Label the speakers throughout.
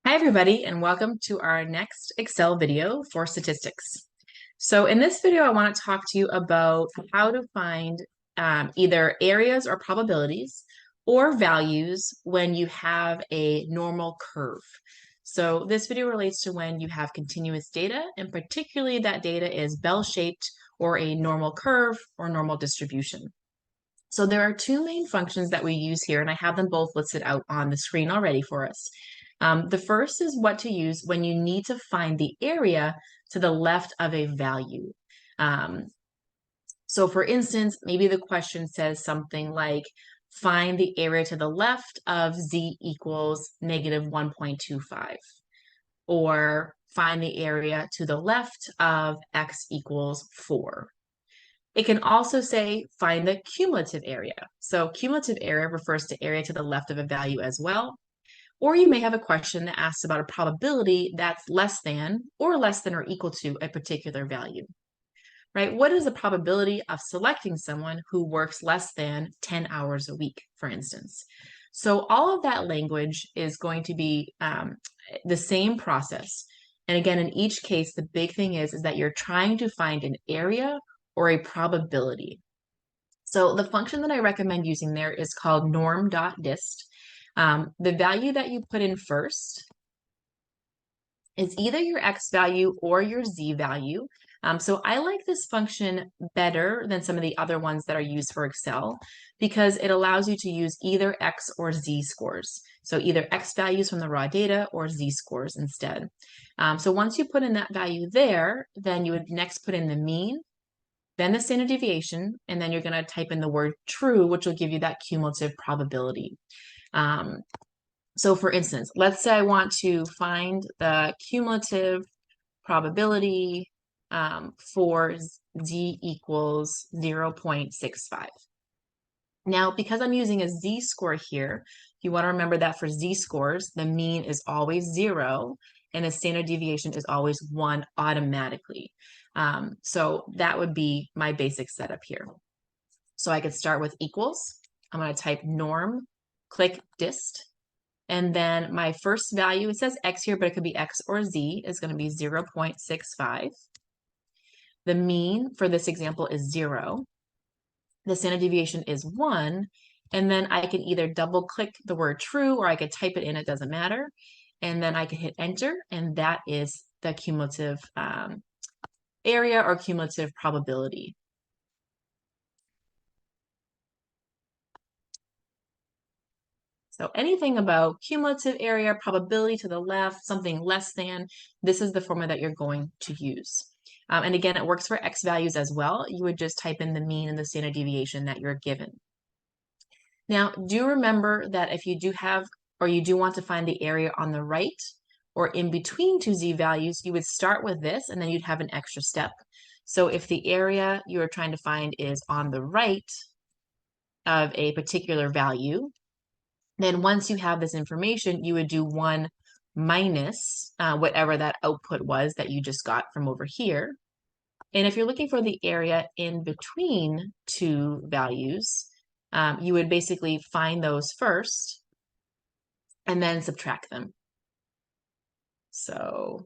Speaker 1: Hi, everybody, and welcome to our next Excel video for statistics. So in this video, I want to talk to you about how to find either areas or probabilities or values when you have a normal curve. So this video relates to when you have continuous data, and particularly that data is bell-shaped or a normal curve or normal distribution. So there are two main functions that we use here, and I have them both listed out on the screen already for us. The first is what to use when you need to find the area to the left of a value. Um, so for instance, maybe the question says something like, find the area to the left of z equals negative 1.25, or find the area to the left of x equals 4. It can also say find the cumulative area. So cumulative area refers to area to the left of a value as well. Or you may have a question that asks about a probability that's less than or equal to a particular value, right? What is the probability of selecting someone who works less than 10 hours a week, for instance? So all of that language is going to be the same process. And again, in each case, the big thing is that you're trying to find an area or a probability. So the function that I recommend using there is called norm.dist. The value that you put in first is either your x value or your z value. So I like this function better than some of the other ones that are used for Excel because it allows you to use either x or z scores. So either x values from the raw data or z scores instead. So once you put in that value there, then you would next put in the mean, then the standard deviation, and then you're going to type in the word true, which will give you that cumulative probability. So for instance, let's say I want to find the cumulative probability for z equals 0.65. Now, because I'm using a z-score here, you want to remember that for z-scores, the mean is always 0, and the standard deviation is always 1 automatically. So that would be my basic setup here. So I could start with equals. I'm going to type norm, click dist, and then my first value, it says x here, but it could be x or z, is going to be 0.65. The mean for this example is 0. The standard deviation is 1. And then I can either double click the word true or I could type it in, it doesn't matter. And then I can hit enter, and that is the cumulative area or cumulative probability. So anything about cumulative area, probability to the left, something less than, this is the formula that you're going to use. And again, it works for x values as well. You would just type in the mean and the standard deviation that you're given. Now, do remember that if you do have, or you do want to find the area on the right or in between two z values, you would start with this and then you'd have an extra step. So if the area you are trying to find is on the right of a particular value, then once you have this information, you would do 1 minus whatever that output was that you just got from over here. And if you're looking for the area in between two values, you would basically find those first and then subtract them. So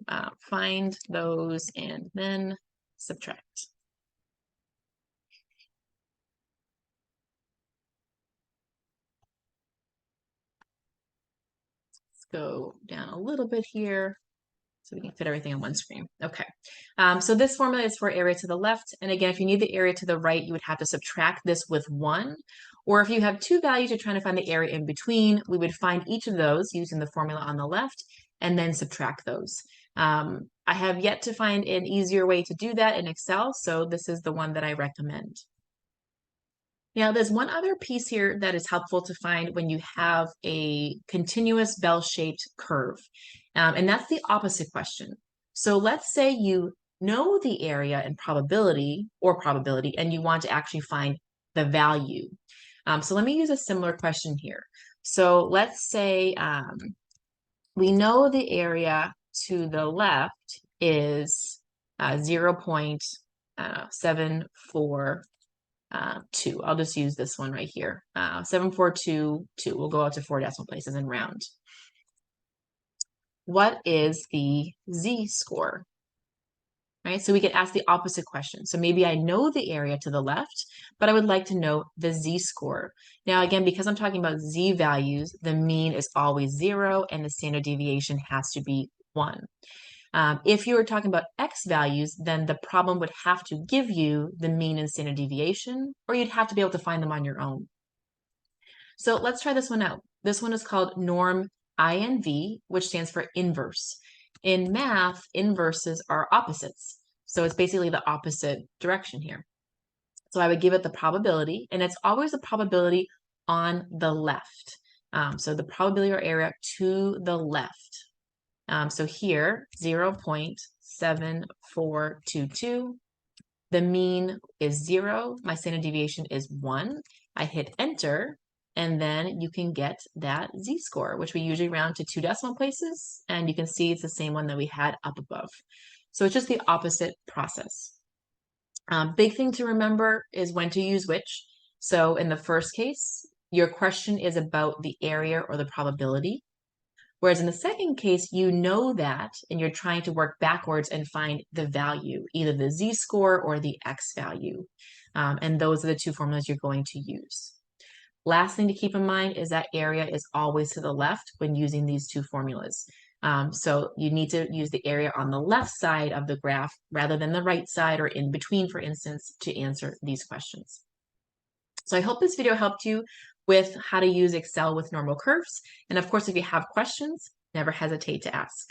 Speaker 1: find those and then subtract. Let's go down a little bit here so we can fit everything on one screen. Okay, so this formula is for area to the left. And again, if you need the area to the right, you would have to subtract this with 1. Or if you have two values, you're trying to find the area in between, we would find each of those using the formula on the left and then subtract those. I have yet to find an easier way to do that in Excel, so this is the one that I recommend. Now, there's one other piece here that is helpful to find when you have a continuous bell-shaped curve, and that's the opposite question. So let's say you know the area and probability, and you want to actually find the value. So let me use a similar question here. So let's say we know the area to the left is 0.742. I'll just use this one right here. 7422. We'll go out to 4 decimal places and round. what is the z-score? Right, so we could ask the opposite question. So maybe I know the area to the left, but I would like to know the z-score. Now, again, because I'm talking about z values, the mean is always 0 and the standard deviation has to be 1. If you were talking about x values, then the problem would have to give you the mean and standard deviation, or you'd have to be able to find them on your own. So let's try this one out. This one is called norm INV, which stands for inverse. In math, inverses are opposites. So it's basically the opposite direction here. So I would give it the probability, and it's always a probability on the left. So the probability or area to the left. So here, 0.7422. The mean is 0. My standard deviation is 1. I hit enter, and then you can get that z-score, which we usually round to 2 decimal places. And you can see it's the same one that we had up above. So it's just the opposite process. Big thing to remember is when to use which. So in the first case, your question is about the area or the probability. Whereas in the second case, you know that, and you're trying to work backwards and find the value, either the z-score or the x value. And those are the two formulas you're going to use. Last thing to keep in mind is that area is always to the left when using these two formulas. So you need to use the area on the left side of the graph rather than the right side or in between, for instance, to answer these questions. So I hope this video helped you with how to use Excel with normal curves. And of course, if you have questions, never hesitate to ask.